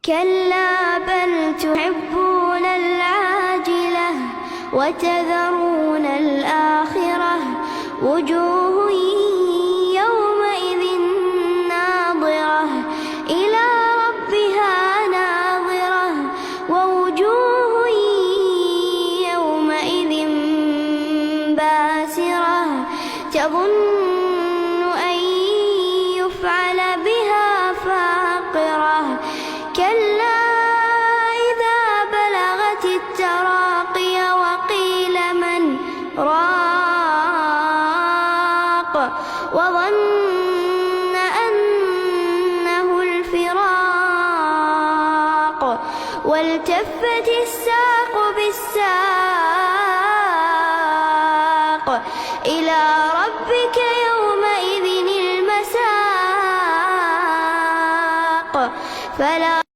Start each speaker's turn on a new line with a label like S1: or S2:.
S1: كلا بل تحبون العاجلة وتذرون الآخرة وجوه يومئذ ناظرة إلى ربها ناظرة ووجوه يومئذ باسرة تظن أن يفعل بها فاقرة كلا إذا بلغت التراقي وقيل من راق وظن أنه الفراق والتفت الساق بالساق